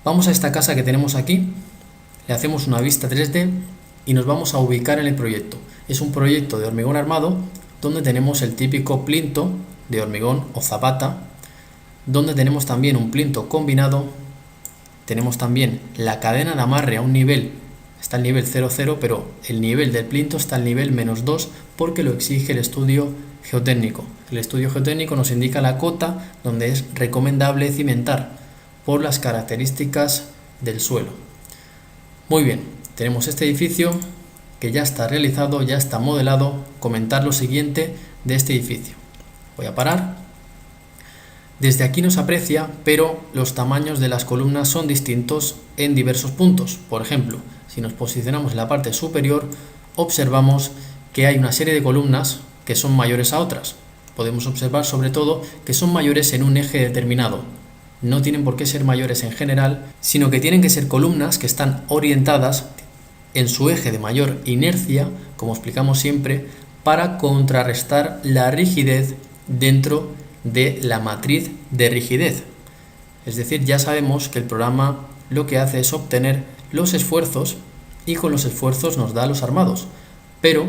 Vamos a esta casa que tenemos aquí, le hacemos una vista 3D y nos vamos a ubicar en el proyecto. Es un proyecto de hormigón armado donde tenemos el típico plinto de hormigón o zapata, donde tenemos también un plinto combinado, tenemos también la cadena de amarre a un nivel, está el nivel 00, pero el nivel del plinto está al nivel -2 porque lo exige el estudio geotécnico. El estudio geotécnico nos indica la cota donde es recomendable cimentar por las características del suelo. Muy bien, tenemos este edificio que ya está realizado, ya está modelado. Comentar lo siguiente de este edificio. Voy a parar. Desde aquí no se aprecia, pero los tamaños de las columnas son distintos en diversos puntos. Por ejemplo, si nos posicionamos en la parte superior, observamos que hay una serie de columnas que son mayores a otras. Podemos observar sobre todo que son mayores en un eje determinado. No tienen por qué ser mayores en general, sino que tienen que ser columnas que están orientadas en su eje de mayor inercia, como explicamos siempre, para contrarrestar la rigidez dentro de la matriz de rigidez. Es decir, ya sabemos que el programa lo que hace es obtener los esfuerzos y con los esfuerzos nos da los armados, pero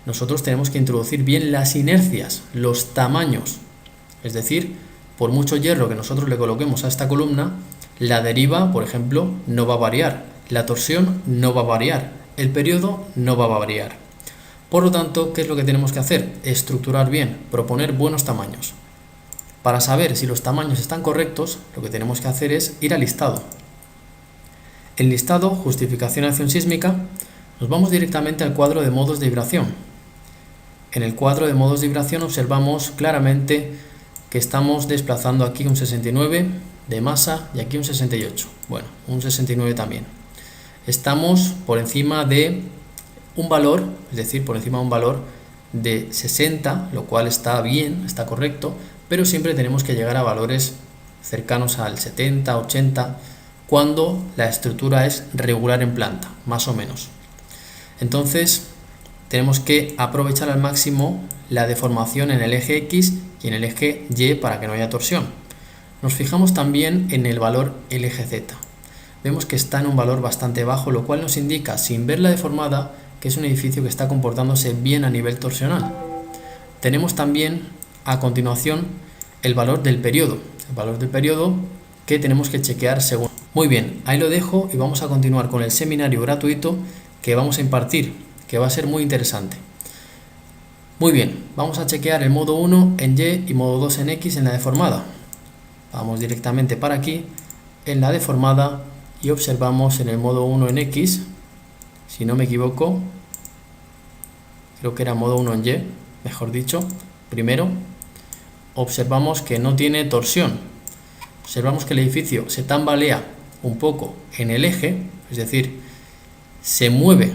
nosotros tenemos que introducir bien las inercias, los tamaños. Es decir, por mucho hierro que nosotros le coloquemos a esta columna, la deriva, por ejemplo, no va a variar, la torsión no va a variar, el periodo no va a variar. Por lo tanto, ¿qué es lo que tenemos que hacer? Estructurar bien, proponer buenos tamaños. Para saber si los tamaños están correctos, lo que tenemos que hacer es ir al listado. En listado, justificación de acción sísmica, nos vamos directamente al cuadro de modos de vibración. En el cuadro de modos de vibración observamos claramente que estamos desplazando aquí un 69 de masa y aquí un 68. Bueno, un 69 también. Estamos por encima de un valor, es decir, por encima de un valor de 60, lo cual está bien, está correcto, pero siempre tenemos que llegar a valores cercanos al 70, 80, cuando la estructura es regular en planta, más o menos. Entonces, tenemos que aprovechar al máximo la deformación en el eje X y en el eje Y para que no haya torsión. Nos fijamos también en el valor el eje Z. Vemos que está en un valor bastante bajo, lo cual nos indica, sin verla deformada, que es un edificio que está comportándose bien a nivel torsional. Tenemos también, a continuación, el valor del periodo. El valor del periodo que tenemos que chequear según. Muy bien, ahí lo dejo y vamos a continuar con el seminario gratuito que vamos a impartir, que va a ser muy interesante. Muy bien, vamos a chequear el modo 1 en Y y modo 2 en X en la deformada. Vamos directamente para aquí, en la deformada, y observamos en el modo 1 en X, si no me equivoco, creo que era modo 1 en Y, mejor dicho, primero, observamos que no tiene torsión. Observamos que el edificio se tambalea un poco en el eje, es decir, se mueve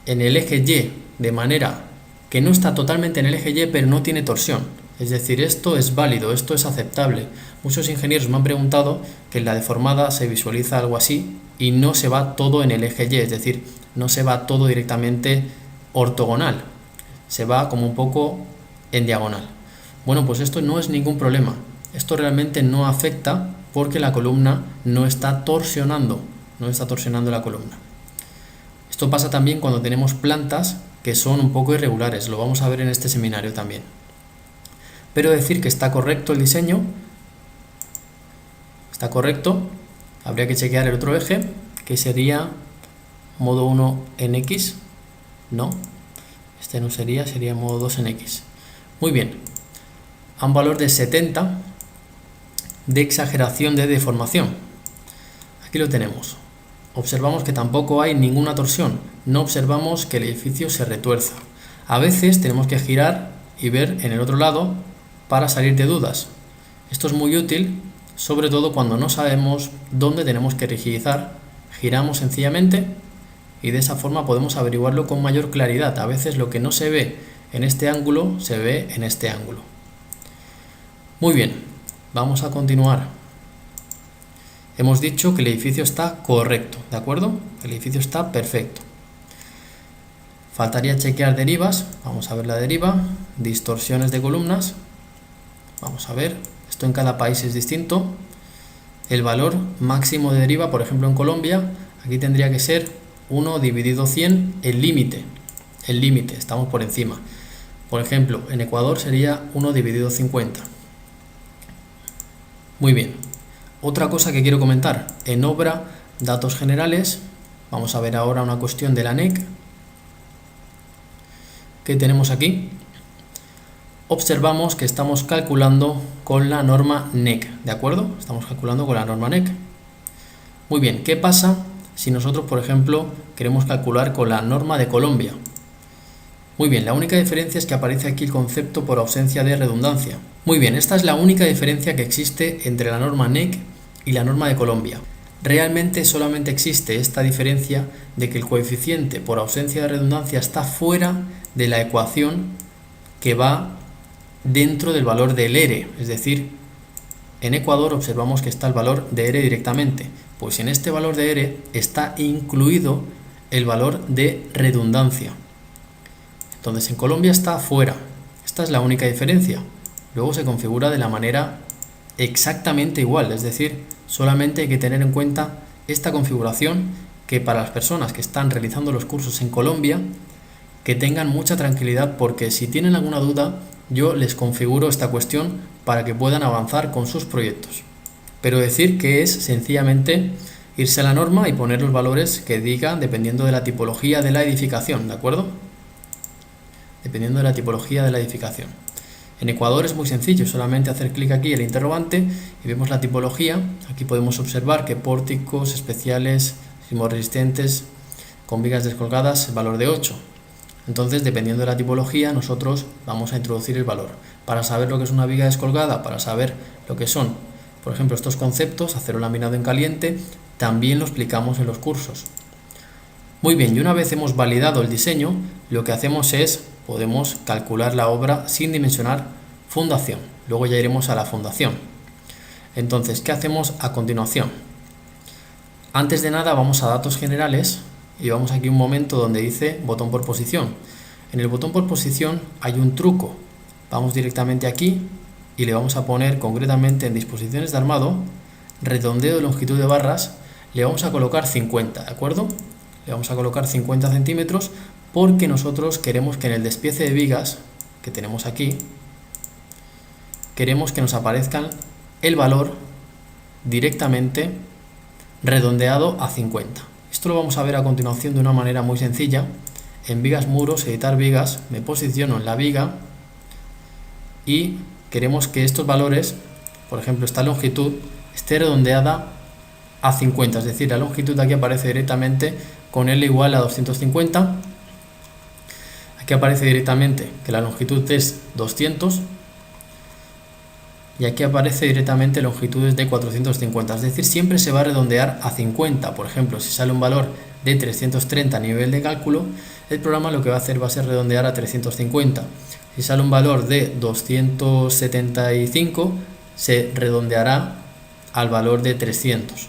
en el eje Y de manera que no está totalmente en el eje Y, pero no tiene torsión. Es decir, esto es válido, esto es aceptable. Muchos ingenieros me han preguntado que en la deformada se visualiza algo así y no se va todo en el eje Y, es decir, no se va todo directamente ortogonal, se va como un poco en diagonal. Bueno, pues esto no es ningún problema. Esto realmente no afecta porque la columna no está torsionando la columna. Esto pasa también cuando tenemos plantas que son un poco irregulares, lo vamos a ver en este seminario también. Pero decir que está correcto el diseño, está correcto, habría que chequear el otro eje, que sería modo 1 en X, no, este no sería modo 2 en X. Muy bien, a un valor de 70 de exageración de deformación. Aquí lo tenemos. Observamos que tampoco hay ninguna torsión, no observamos que el edificio se retuerza. A veces tenemos que girar y ver en el otro lado para salir de dudas. Esto es muy útil, sobre todo cuando no sabemos dónde tenemos que rigidizar. Giramos sencillamente y de esa forma podemos averiguarlo con mayor claridad. A veces lo que no se ve en este ángulo se ve en este ángulo. Muy bien, vamos a continuar. Hemos dicho que el edificio está correcto, ¿de acuerdo? El edificio está perfecto. Faltaría chequear derivas. Vamos a ver la deriva. Distorsiones de columnas. Vamos a ver. Esto en cada país es distinto. el valor máximo de deriva, por ejemplo en Colombia, aquí tendría que ser 1 dividido 100, el límite, estamos por encima. Por ejemplo, en Ecuador sería 1 dividido 50. Muy bien. Otra cosa que quiero comentar, en obra, datos generales, vamos a ver ahora una cuestión de la NEC. ¿Qué tenemos aquí? Observamos que estamos calculando con la norma NEC, ¿de acuerdo? Estamos calculando con la norma NEC. Muy bien, ¿qué pasa si nosotros, por ejemplo, queremos calcular con la norma de Colombia? Muy bien, la única diferencia es que aparece aquí el concepto por ausencia de redundancia. Muy bien, esta es la única diferencia que existe entre la norma NEC y la norma de Colombia. Realmente solamente existe esta diferencia de que el coeficiente por ausencia de redundancia está fuera de la ecuación que va dentro del valor del ERE, es decir, en Ecuador observamos que está el valor de ERE directamente, pues en este valor de ERE está incluido el valor de redundancia. Entonces en Colombia está fuera, esta es la única diferencia. Luego se configura de la manera exactamente igual, es decir, solamente hay que tener en cuenta esta configuración, que para las personas que están realizando los cursos en Colombia, que tengan mucha tranquilidad, porque si tienen alguna duda, yo les configuro esta cuestión para que puedan avanzar con sus proyectos. Pero decir que es sencillamente irse a la norma y poner los valores que digan dependiendo de la tipología de la edificación, ¿de acuerdo? Dependiendo de la tipología de la edificación. En Ecuador es muy sencillo, solamente hacer clic aquí en el interrogante y vemos la tipología. Aquí podemos observar que pórticos especiales, sismorresistentes, con vigas descolgadas, el valor de 8. Entonces, dependiendo de la tipología, nosotros vamos a introducir el valor. Para saber lo que es una viga descolgada, para saber lo que son, por ejemplo, estos conceptos, acero laminado en caliente, también lo explicamos en los cursos. Muy bien, y una vez hemos validado el diseño, lo que hacemos es, podemos calcular la obra sin dimensionar fundación. Luego ya iremos a la fundación. Entonces, ¿qué hacemos a continuación? Antes de nada vamos a datos generales y vamos aquí un momento donde dice botón por posición. En el botón por posición hay un truco. Vamos directamente aquí y le vamos a poner concretamente en disposiciones de armado, redondeo de longitud de barras, le vamos a colocar 50, ¿de acuerdo? Le vamos a colocar 50 centímetros porque nosotros queremos que en el despiece de vigas que tenemos aquí, queremos que nos aparezcan el valor directamente redondeado a 50. Esto lo vamos a ver a continuación de una manera muy sencilla. En vigas muros, editar vigas, me posiciono en la viga y queremos que estos valores, por ejemplo esta longitud, esté redondeada a 50, es decir, la longitud aquí aparece directamente con L igual a 250. Aquí aparece directamente que la longitud es 200 y aquí aparece directamente longitudes de 450, es decir, siempre se va a redondear a 50. Por ejemplo, si sale un valor de 330 a nivel de cálculo, el programa lo que va a hacer va a ser redondear a 350. Si sale un valor de 275, se redondeará al valor de 300.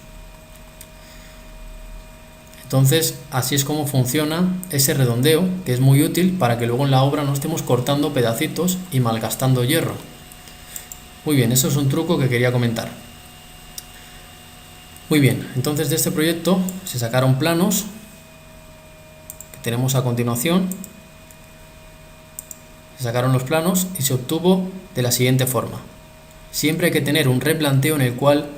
Entonces, así es como funciona ese redondeo, que es muy útil para que luego en la obra no estemos cortando pedacitos y malgastando hierro. Muy bien, eso es un truco que quería comentar. Muy bien, entonces de este proyecto se sacaron planos que tenemos a continuación. Se sacaron los planos y se obtuvo de la siguiente forma. Siempre hay que tener un replanteo en el cual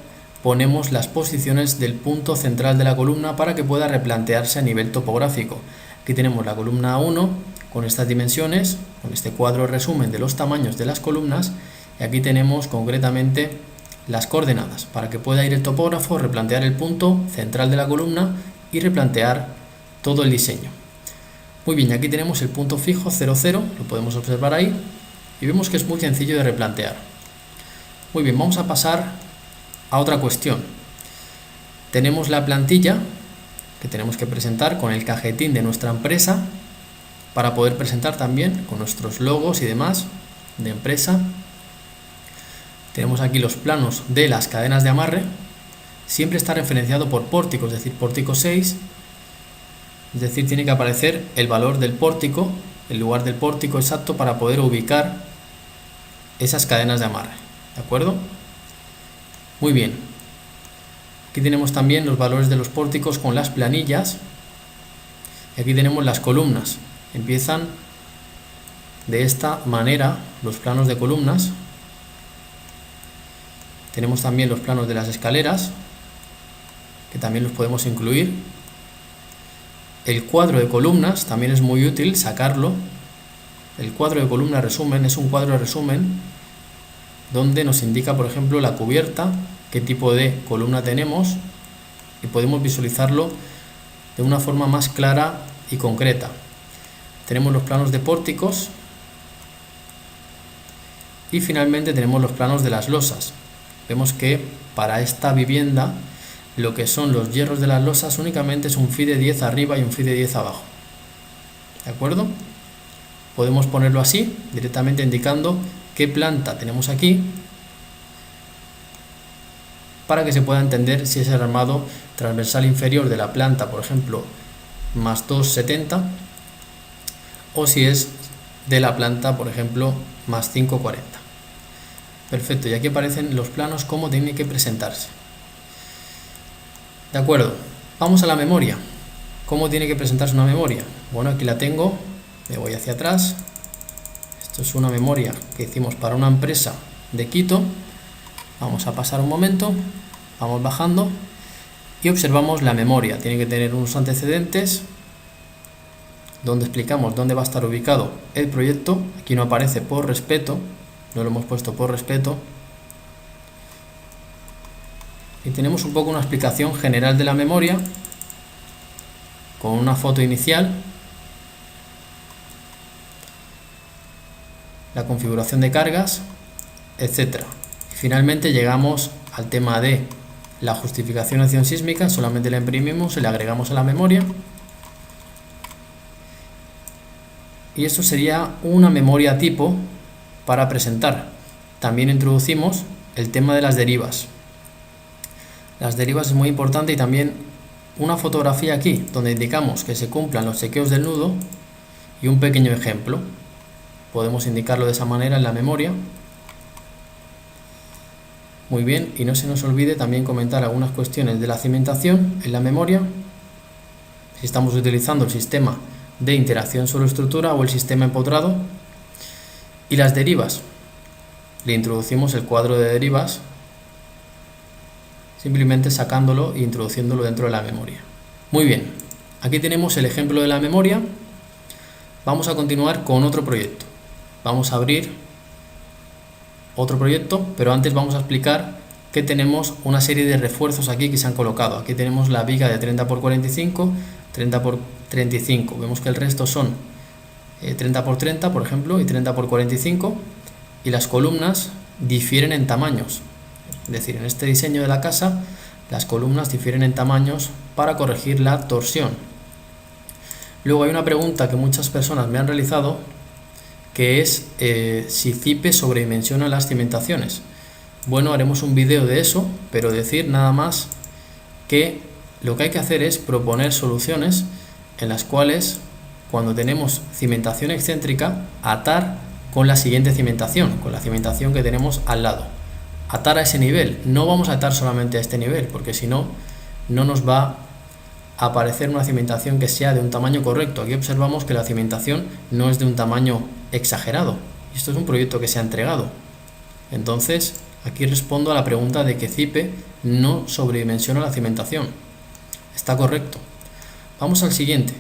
ponemos las posiciones del punto central de la columna para que pueda replantearse a nivel topográfico. Aquí tenemos la columna 1 con estas dimensiones, con este cuadro resumen de los tamaños de las columnas, y aquí tenemos concretamente las coordenadas para que pueda ir el topógrafo, replantear el punto central de la columna y replantear todo el diseño. Muy bien, aquí tenemos el punto fijo 00, lo podemos observar ahí y vemos que es muy sencillo de replantear. Muy bien, vamos a pasar a otra cuestión. Tenemos la plantilla que tenemos que presentar con el cajetín de nuestra empresa para poder presentar también con nuestros logos y demás de empresa. Tenemos aquí los planos de las cadenas de amarre. Siempre está referenciado por pórtico, es decir, pórtico 6. Es decir, tiene que aparecer el valor del pórtico, el lugar del pórtico exacto para poder ubicar esas cadenas de amarre. ¿De acuerdo? Muy bien. Aquí tenemos también los valores de los pórticos con las planillas. Y aquí tenemos las columnas. Empiezan de esta manera los planos de columnas. Tenemos también los planos de las escaleras, que también los podemos incluir. El cuadro de columnas también es muy útil sacarlo. El cuadro de columna resumen es un cuadro de resumen donde nos indica, por ejemplo, la cubierta, qué tipo de columna tenemos, y podemos visualizarlo de una forma más clara y concreta. Tenemos los planos de pórticos y finalmente tenemos los planos de las losas. Vemos que para esta vivienda lo que son los hierros de las losas únicamente es un phi de 10 arriba y un phi de 10 abajo. ¿De acuerdo? Podemos ponerlo así, directamente indicando qué planta tenemos aquí, para que se pueda entender si es el armado transversal inferior de la planta, por ejemplo, más 2,70, o si es de la planta, por ejemplo, más 5,40. Perfecto, y aquí aparecen los planos, cómo tienen que presentarse. De acuerdo, vamos a la memoria. ¿Cómo tiene que presentarse una memoria? Bueno, aquí la tengo, me voy hacia atrás. Esto es una memoria que hicimos para una empresa de Quito. Vamos a pasar un momento, vamos bajando y observamos la memoria. Tiene que tener unos antecedentes donde explicamos dónde va a estar ubicado el proyecto. Aquí no aparece por respeto, no lo hemos puesto por respeto. Y tenemos un poco una explicación general de la memoria con una foto inicial, la configuración de cargas, etcétera. Finalmente llegamos al tema de la justificación de acción sísmica. Solamente la imprimimos y la agregamos a la memoria. Y esto sería una memoria tipo para presentar. También introducimos el tema de las derivas. Las derivas es muy importante, y también una fotografía aquí donde indicamos que se cumplan los chequeos del nudo y un pequeño ejemplo. Podemos indicarlo de esa manera en la memoria. Muy bien, y no se nos olvide también comentar algunas cuestiones de la cimentación en la memoria, si estamos utilizando el sistema de interacción suelo-estructura o el sistema empotrado. Y las derivas, le introducimos el cuadro de derivas, simplemente sacándolo e introduciéndolo dentro de la memoria. Muy bien, aquí tenemos el ejemplo de la memoria. Vamos a continuar con otro proyecto. Vamos a abrir otro proyecto, pero antes vamos a explicar que tenemos una serie de refuerzos aquí que se han colocado. Aquí tenemos la viga de 30 por 45, 30 por 35. Vemos que el resto son 30 por 30, por ejemplo, y 30 por 45, y las columnas difieren en tamaños. Es decir, en este diseño de la casa, las columnas difieren en tamaños para corregir la torsión. Luego hay una pregunta que muchas personas me han realizado, que es si CIPE sobredimensiona las cimentaciones. Bueno, haremos un vídeo de eso, pero decir nada más que lo que hay que hacer es proponer soluciones en las cuales, cuando tenemos cimentación excéntrica, atar con la siguiente cimentación, con la cimentación que tenemos al lado. Atar a ese nivel, no vamos a atar solamente a este nivel, porque si no, no nos va a aparecer una cimentación que sea de un tamaño correcto. Aquí observamos que la cimentación no es de un tamaño exagerado. Esto es un proyecto que se ha entregado. Entonces, aquí respondo a la pregunta de que CIPE no sobredimensiona la cimentación. Está correcto. Vamos al siguiente.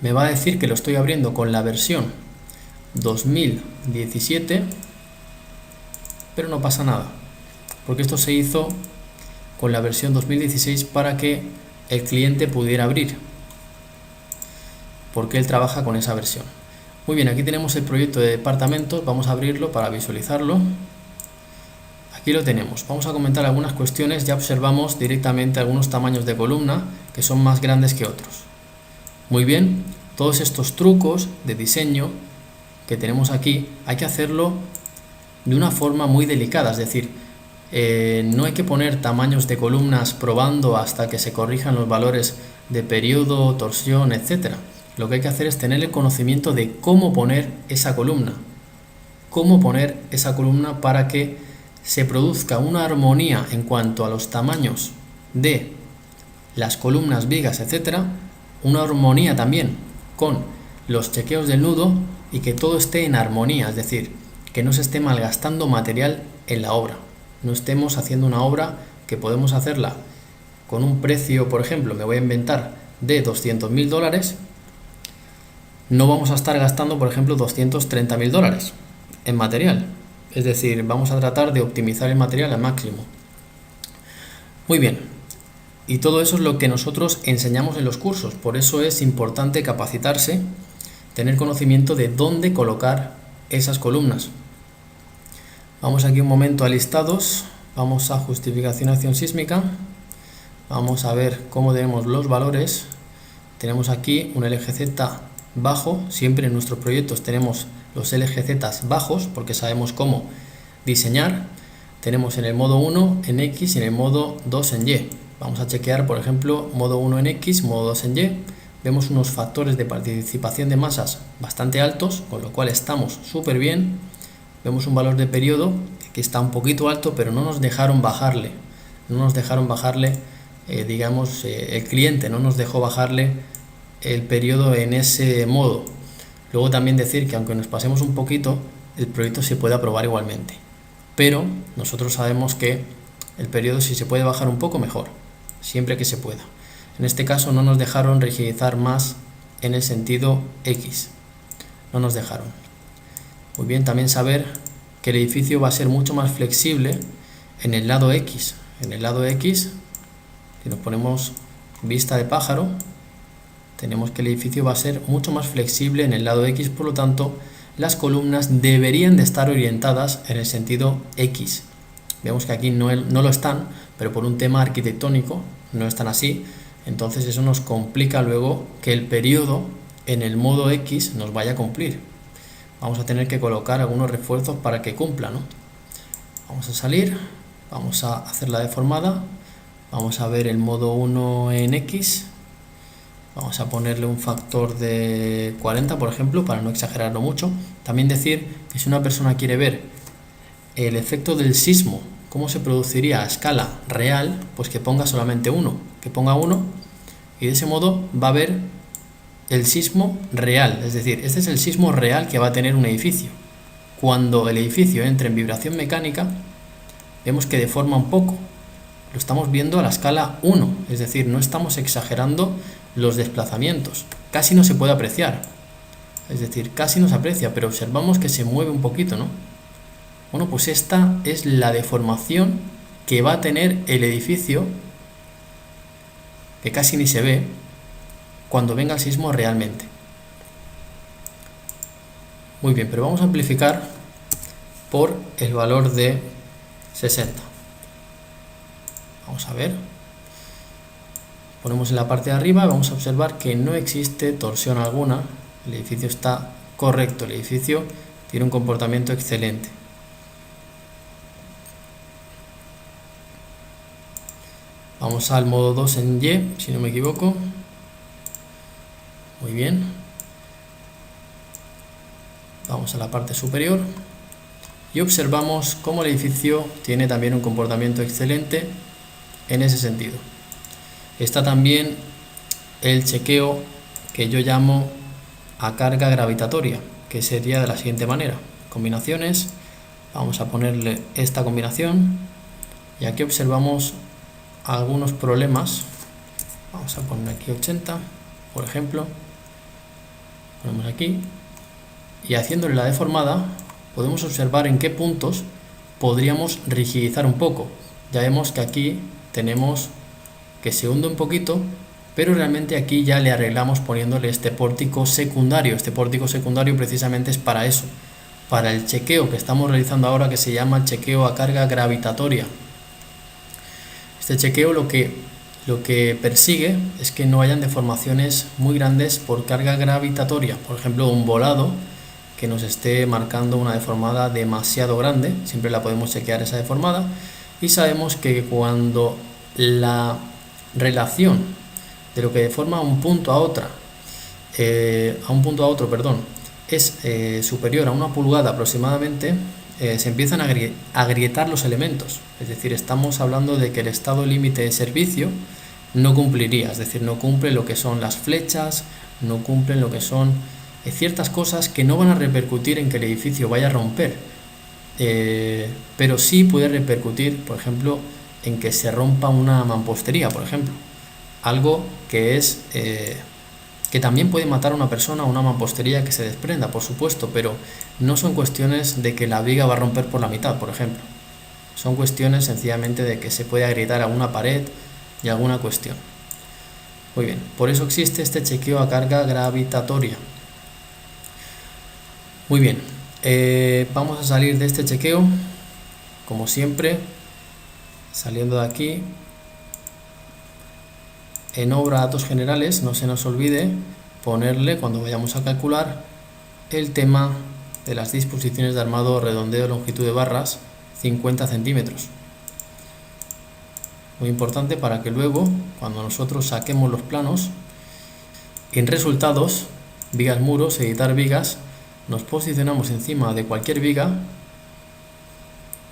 Me va a decir que lo estoy abriendo con la versión 2017, pero no pasa nada, porque esto se hizo con la versión 2016 para que el cliente pudiera abrir, porque él trabaja con esa versión. Muy bien, aquí tenemos el proyecto de departamentos. Vamos a abrirlo para visualizarlo. Aquí lo tenemos. Vamos a comentar algunas cuestiones. Ya observamos directamente algunos tamaños de columna que son más grandes que otros. Muy bien, todos estos trucos de diseño que tenemos aquí hay que hacerlo de una forma muy delicada, es decir, no hay que poner tamaños de columnas probando hasta que se corrijan los valores de periodo, torsión, etcétera. Lo que hay que hacer es tener el conocimiento de cómo poner esa columna. Cómo poner esa columna para que se produzca una armonía en cuanto a los tamaños de las columnas, vigas, etcétera, una armonía también con los chequeos del nudo y que todo esté en armonía, es decir, que no se esté malgastando material en la obra. No estemos haciendo una obra que podemos hacerla con un precio, por ejemplo, me voy a inventar, de $200.000, no vamos a estar gastando, por ejemplo, $230.000 en material. Es decir, vamos a tratar de optimizar el material al máximo. Muy bien. Y todo eso es lo que nosotros enseñamos en los cursos. Por eso es importante capacitarse, tener conocimiento de dónde colocar esas columnas. Vamos aquí un momento a listados. Vamos a justificación acción sísmica. Vamos a ver cómo tenemos los valores. Tenemos aquí un LGZ bajo. Siempre en nuestros proyectos tenemos los LGZ bajos porque sabemos cómo diseñar. Tenemos en el modo 1 en X y en el modo 2 en Y. Vamos a chequear, por ejemplo, modo 1 en X, modo 2 en Y. Vemos unos factores de participación de masas bastante altos, con lo cual estamos súper bien. Vemos un valor de periodo que está un poquito alto, pero no nos dejaron bajarle. El cliente no nos dejó bajarle el periodo en ese modo. Luego también decir que aunque nos pasemos un poquito, el proyecto se puede aprobar igualmente. Pero nosotros sabemos que el periodo, si se puede bajar un poco, mejor, siempre que se pueda. En este caso no nos dejaron rigidizar más en el sentido X. No nos dejaron. Muy bien, también saber que el edificio va a ser mucho más flexible en el lado X. En el lado X, si nos ponemos vista de pájaro, tenemos que el edificio va a ser mucho más flexible en el lado X, por lo tanto, las columnas deberían de estar orientadas en el sentido X. Vemos que aquí no lo están, pero por un tema arquitectónico no están así, entonces eso nos complica luego que el periodo en el modo X nos vaya a cumplir. Vamos a tener que colocar algunos refuerzos para que cumpla, ¿no? Vamos a salir, vamos a hacer la deformada, vamos a ver el modo 1 en X, vamos a ponerle un factor de 40, por ejemplo, para no exagerarlo mucho. También decir que si una persona quiere ver el efecto del sismo, cómo se produciría a escala real, pues que ponga solamente uno, que ponga uno, y de ese modo va a ver el sismo real, es decir, este es el sismo real que va a tener un edificio. Cuando el edificio entre en vibración mecánica, vemos que deforma un poco, lo estamos viendo a la escala 1, es decir, no estamos exagerando los desplazamientos, casi no se puede apreciar, es decir, casi no se aprecia, pero observamos que se mueve un poquito, ¿no? Bueno, pues esta es la deformación que va a tener el edificio, que casi ni se ve, cuando venga el sismo realmente. Muy bien, pero vamos a amplificar por el valor de 60. Vamos a ver. Ponemos en la parte de arriba y vamos a observar que no existe torsión alguna. El edificio está correcto, el edificio tiene un comportamiento excelente. Vamos al modo 2 en Y, si no me equivoco. Muy bien. Vamos a la parte superior y observamos cómo el edificio tiene también un comportamiento excelente en ese sentido. Está también el chequeo que yo llamo a carga gravitatoria, que sería de la siguiente manera. Combinaciones, vamos a ponerle esta combinación y aquí observamos algunos problemas. Vamos a poner aquí 80, por ejemplo. Ponemos aquí y haciéndole la deformada podemos observar en qué puntos podríamos rigidizar un poco. Ya vemos que aquí tenemos que se hunde un poquito, pero realmente aquí ya le arreglamos poniéndole este pórtico secundario. Este pórtico secundario precisamente es para eso, para el chequeo que estamos realizando ahora, que se llama el chequeo a carga gravitatoria. Este chequeo lo que persigue es que no hayan deformaciones muy grandes por carga gravitatoria. Por ejemplo, un volado que nos esté marcando una deformada demasiado grande, siempre la podemos chequear esa deformada, y sabemos que cuando la relación de lo que deforma un punto a otro, es superior a 1 pulgada aproximadamente, se empiezan a agrietar los elementos. Es decir, estamos hablando de que el estado límite de servicio no cumpliría, es decir, no cumple lo que son las flechas, no cumplen lo que son ciertas cosas que no van a repercutir en que el edificio vaya a romper, pero sí puede repercutir, por ejemplo, en que se rompa una mampostería, por ejemplo, algo que es que también puede matar a una persona, una mampostería que se desprenda, por supuesto, pero no son cuestiones de que la viga va a romper por la mitad, por ejemplo. Son cuestiones sencillamente de que se puede agrietar alguna pared y alguna cuestión. Muy bien, por eso existe este chequeo a carga gravitatoria. Muy bien, vamos a salir de este chequeo, como siempre, saliendo de aquí. En obra datos generales, no se nos olvide ponerle, cuando vayamos a calcular, el tema de las disposiciones de armado redondeo longitud de barras 50 centímetros. Muy importante para que luego, cuando nosotros saquemos los planos, en resultados, vigas muros, editar vigas, nos posicionamos encima de cualquier viga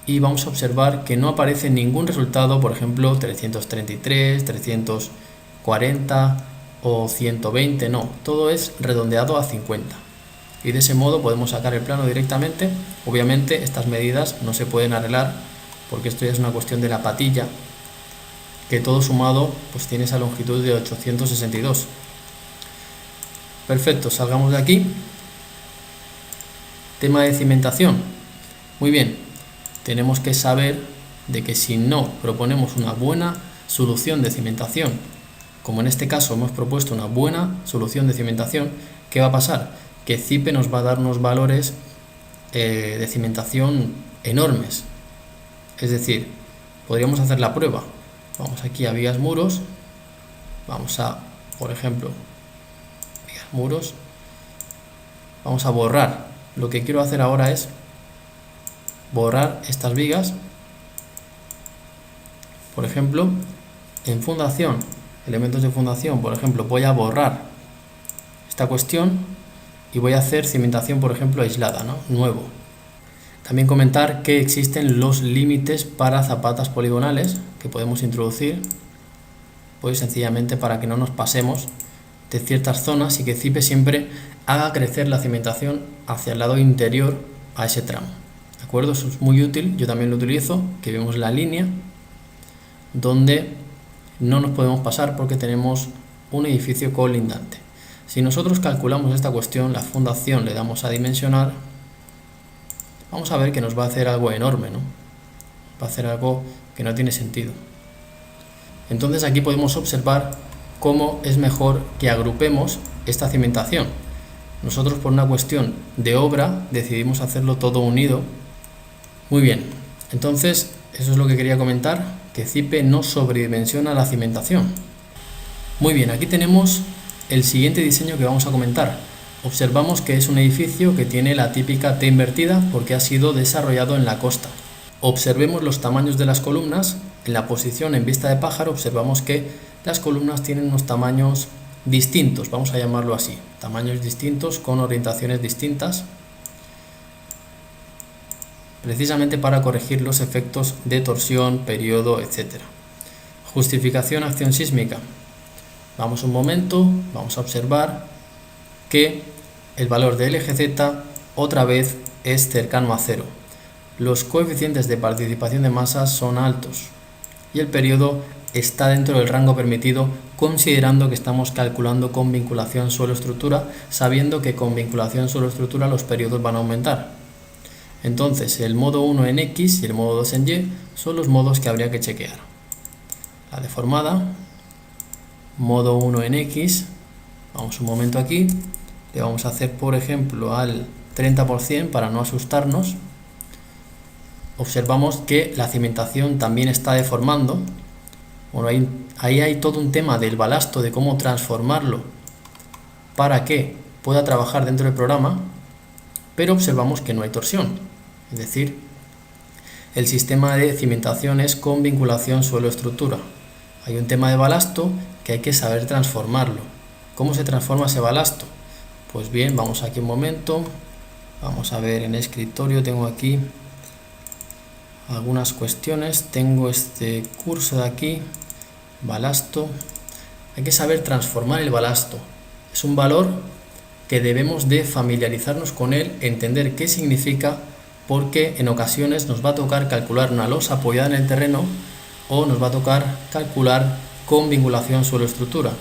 y vamos a observar que no aparece ningún resultado, por ejemplo 333, 340 o 120, no, todo es redondeado a 50. Y de ese modo podemos sacar el plano directamente. Obviamente estas medidas no se pueden arreglar porque esto ya es una cuestión de la patilla, que todo sumado pues tiene esa longitud de 862. Perfecto, salgamos de aquí. Tema de cimentación. Muy bien, tenemos que saber de que si no proponemos una buena solución de cimentación, como en este caso hemos propuesto una buena solución de cimentación, ¿qué va a pasar? Que CIPE nos va a dar unos valores de cimentación enormes. Es decir, podríamos hacer la prueba. Vamos aquí a vigas muros, vamos a, por ejemplo, vigas muros, vamos a borrar. Lo que quiero hacer ahora es borrar estas vigas. Por ejemplo, en fundación, elementos de fundación, por ejemplo, voy a borrar esta cuestión y voy a hacer cimentación, por ejemplo, aislada, ¿no? Nuevo. También comentar que existen los límites para zapatas poligonales que podemos introducir, pues sencillamente para que no nos pasemos de ciertas zonas y que CIPE siempre haga crecer la cimentación hacia el lado interior a ese tramo. ¿De acuerdo? Eso es muy útil, yo también lo utilizo, que vemos la línea donde no nos podemos pasar porque tenemos un edificio colindante. Si nosotros calculamos esta cuestión, la fundación le damos a dimensionar, vamos a ver que nos va a hacer algo enorme, ¿no? Va a hacer algo que no tiene sentido. Entonces aquí podemos observar cómo es mejor que agrupemos esta cimentación. Nosotros por una cuestión de obra decidimos hacerlo todo unido. Muy bien, entonces eso es lo que quería comentar, que CIPE no sobredimensiona la cimentación. Muy bien, aquí tenemos el siguiente diseño que vamos a comentar. Observamos que es un edificio que tiene la típica T invertida porque ha sido desarrollado en la costa. Observemos los tamaños de las columnas. En la posición en vista de pájaro observamos que las columnas tienen unos tamaños distintos, vamos a llamarlo así, tamaños distintos con orientaciones distintas, precisamente para corregir los efectos de torsión, periodo, etc. Justificación acción sísmica. Vamos un momento, vamos a observar que el valor de LGZ otra vez es cercano a 0. Los coeficientes de participación de masas son altos y el periodo está dentro del rango permitido, considerando que estamos calculando con vinculación suelo-estructura, sabiendo que con vinculación suelo-estructura los periodos van a aumentar. Entonces el modo 1 en X y el modo 2 en Y son los modos que habría que chequear. La deformada, modo 1 en X, vamos un momento aquí, le vamos a hacer por ejemplo al 30% para no asustarnos. Observamos que la cimentación también está deformando. Bueno, ahí hay todo un tema del balasto, de cómo transformarlo para que pueda trabajar dentro del programa, pero observamos que no hay torsión. Es decir, el sistema de cimentación es con vinculación suelo-estructura. Hay un tema de balasto que hay que saber transformarlo. ¿Cómo se transforma ese balasto? Pues bien, vamos aquí un momento, vamos a ver en escritorio, tengo aquí algunas cuestiones. Tengo este curso de aquí, balasto. Hay que saber transformar el balasto. Es un valor que debemos de familiarizarnos con él, entender qué significa, porque en ocasiones nos va a tocar calcular una losa apoyada en el terreno o nos va a tocar calcular con vinculación suelo-estructura.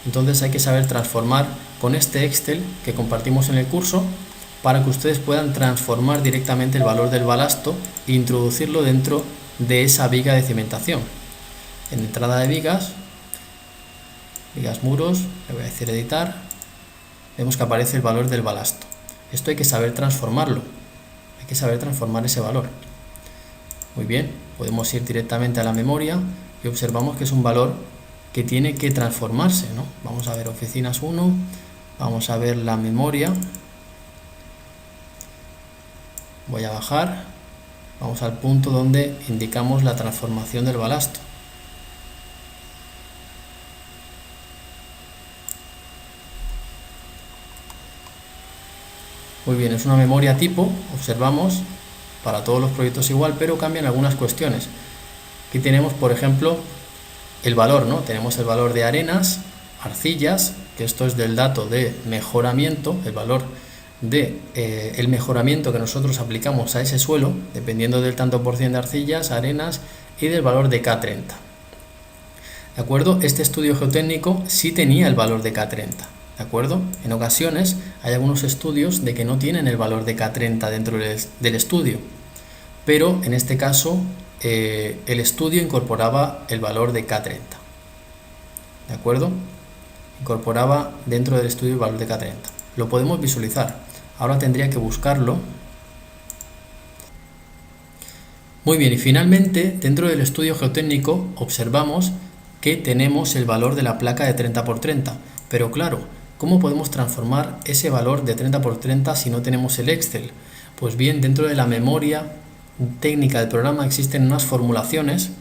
Entonces hay que saber transformar con este Excel que compartimos en el curso para que ustedes puedan transformar directamente el valor del balasto e introducirlo dentro de esa viga de cimentación. En entrada de vigas, vigas muros, le voy a decir editar, vemos que aparece el valor del balasto. Esto hay que saber transformarlo, hay que saber transformar ese valor. Muy bien, podemos ir directamente a la memoria y observamos que es un valor que tiene que transformarse, ¿no? Vamos a ver oficinas 1, vamos a ver la memoria, voy a bajar, vamos al punto donde indicamos la transformación del balasto. Muy bien, es una memoria tipo, observamos, para todos los proyectos igual, pero cambian algunas cuestiones. Aquí tenemos, por ejemplo, el valor, ¿no? Tenemos el valor de arenas, arcillas, que esto es del dato de mejoramiento, el valor de el mejoramiento que nosotros aplicamos a ese suelo, dependiendo del tanto por cien de arcillas, arenas y del valor de K30. ¿De acuerdo? Este estudio geotécnico sí tenía el valor de K30. ¿De acuerdo? En ocasiones hay algunos estudios de que no tienen el valor de K30 dentro del estudio, pero en este caso el estudio incorporaba el valor de K30. ¿De acuerdo? Incorporaba dentro del estudio el valor de K30. Lo podemos visualizar. Ahora tendría que buscarlo. Muy bien, y finalmente dentro del estudio geotécnico observamos que tenemos el valor de la placa de 30×30, pero claro, ¿cómo podemos transformar ese valor de 30×30 si no tenemos el Excel? Pues bien, dentro de la memoria técnica del programa existen unas formulaciones,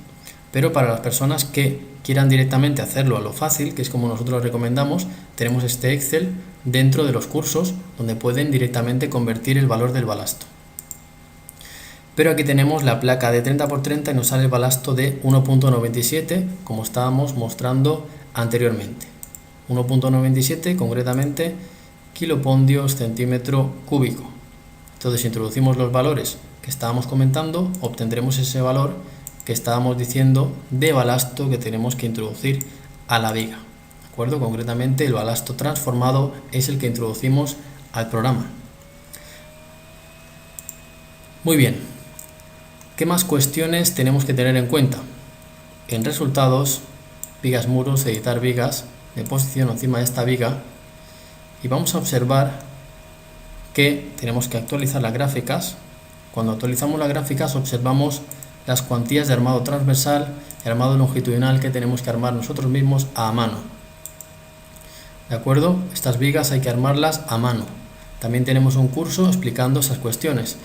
pero para las personas que quieran directamente hacerlo a lo fácil, que es como nosotros recomendamos, tenemos este Excel dentro de los cursos donde pueden directamente convertir el valor del balasto. Pero aquí tenemos la placa de 30×30 y nos sale el balasto de 1.97, como estábamos mostrando anteriormente. 1.97 concretamente kilopondios centímetro cúbico. Entonces, si introducimos los valores que estábamos comentando, obtendremos ese valor que estábamos diciendo de balasto que tenemos que introducir a la viga. ¿De acuerdo? Concretamente, el balasto transformado es el que introducimos al programa. Muy bien. ¿Qué más cuestiones tenemos que tener en cuenta? En resultados, vigas muros, editar vigas, me posiciono encima de esta viga y vamos a observar que tenemos que actualizar las gráficas. Cuando actualizamos las gráficas observamos las cuantías de armado transversal y armado longitudinal que tenemos que armar nosotros mismos a mano. ¿De acuerdo? Estas vigas hay que armarlas a mano. También tenemos un curso explicando esas cuestiones.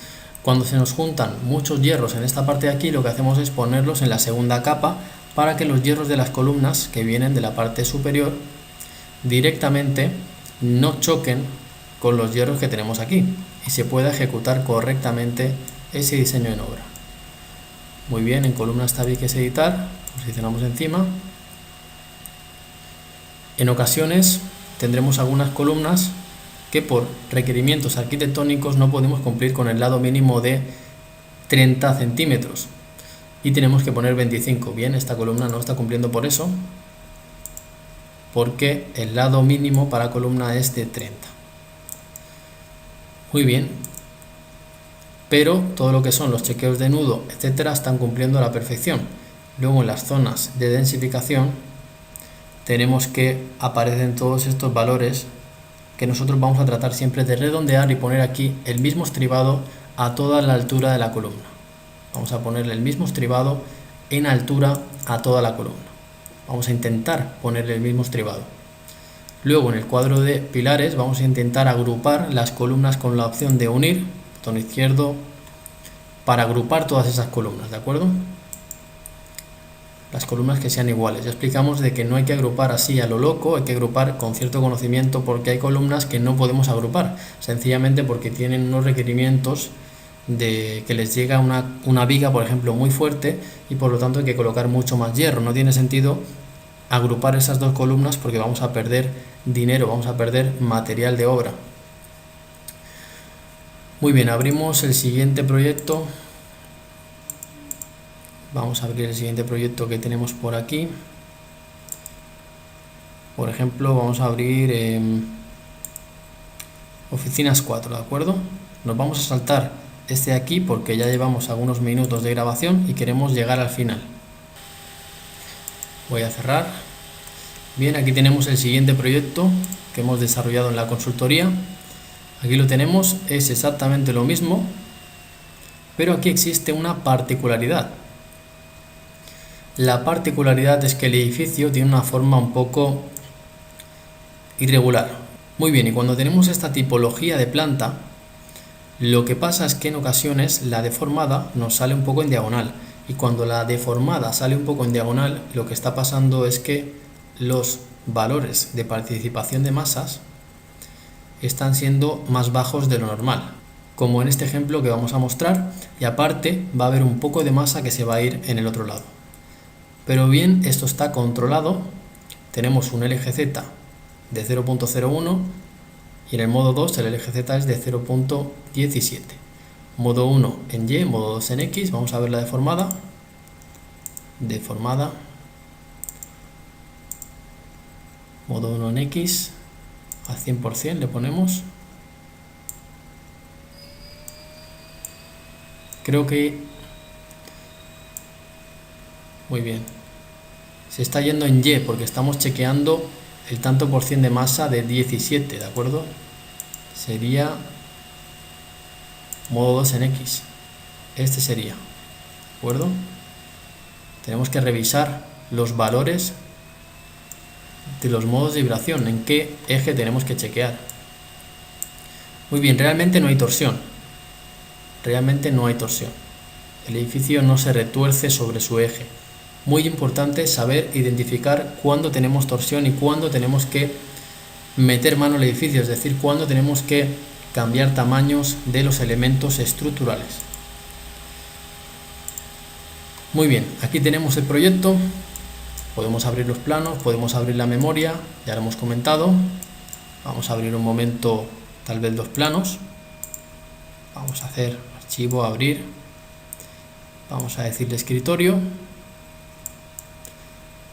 Cuando se nos juntan muchos hierros en esta parte de aquí, lo que hacemos es ponerlos en la segunda capa para que los hierros de las columnas que vienen de la parte superior directamente no choquen con los hierros que tenemos aquí y se pueda ejecutar correctamente ese diseño en obra. Muy bien, en columnas tab que es editar, posicionamos encima. En ocasiones tendremos algunas columnas que por requerimientos arquitectónicos no podemos cumplir con el lado mínimo de 30 centímetros y tenemos que poner 25. Bien, esta columna no está cumpliendo por eso, porque el lado mínimo para columna es de 30. Muy bien, pero todo lo que son los chequeos de nudo, etcétera, están cumpliendo a la perfección. Luego en las zonas de densificación tenemos que aparecen todos estos valores que nosotros vamos a tratar siempre de redondear y poner aquí el mismo estribado a toda la altura de la columna. Vamos a ponerle el mismo estribado en altura a toda la columna. Vamos a intentar ponerle el mismo estribado. Luego en el cuadro de pilares vamos a intentar agrupar las columnas con la opción de unir, botón izquierdo, para agrupar todas esas columnas, ¿de acuerdo? Las columnas que sean iguales. Ya explicamos de que no hay que agrupar así a lo loco, hay que agrupar con cierto conocimiento porque hay columnas que no podemos agrupar, sencillamente porque tienen unos requerimientos de que les llega una viga, por ejemplo, muy fuerte, y por lo tanto hay que colocar mucho más hierro. No tiene sentido agrupar esas dos columnas porque vamos a perder dinero, vamos a perder material de obra. Muy bien, abrimos el siguiente proyecto. Vamos a abrir el siguiente proyecto que tenemos por aquí. Por ejemplo, vamos a abrir oficinas 4, ¿de acuerdo? Nos vamos a saltar este de aquí porque ya llevamos algunos minutos de grabación y queremos llegar al final. Voy a cerrar. Bien, aquí tenemos el siguiente proyecto que hemos desarrollado en la consultoría. Aquí lo tenemos, es exactamente lo mismo, pero aquí existe una particularidad. La particularidad es que el edificio tiene una forma un poco irregular. Muy bien, y cuando tenemos esta tipología de planta, lo que pasa es que en ocasiones la deformada nos sale un poco en diagonal, y cuando la deformada sale un poco en diagonal, lo que está pasando es que los valores de participación de masas están siendo más bajos de lo normal, como en este ejemplo que vamos a mostrar, y aparte va a haber un poco de masa que se va a ir en el otro lado. Pero bien, esto está controlado. Tenemos un LGZ de 0.01 y en el modo 2 el LGZ es de 0.17. Modo 1 en Y, modo 2 en X. Vamos a ver la deformada. Deformada. Modo 1 en X. Al 100% le ponemos. Creo que... Muy bien. Se está yendo en Y porque estamos chequeando el tanto por cien de masa de 17, ¿de acuerdo? Sería modo 2 en X. Este sería, ¿de acuerdo? Tenemos que revisar los valores de los modos de vibración, en qué eje tenemos que chequear. Muy bien, realmente no hay torsión. Realmente no hay torsión. El edificio no se retuerce sobre su eje. Muy importante saber identificar cuándo tenemos torsión y cuándo tenemos que meter mano al edificio, es decir, cuándo tenemos que cambiar tamaños de los elementos estructurales. Muy bien, aquí tenemos el proyecto. Podemos abrir los planos, podemos abrir la memoria, ya lo hemos comentado. Vamos a abrir un momento tal vez los planos. Vamos a hacer archivo, abrir. Vamos a decirle escritorio.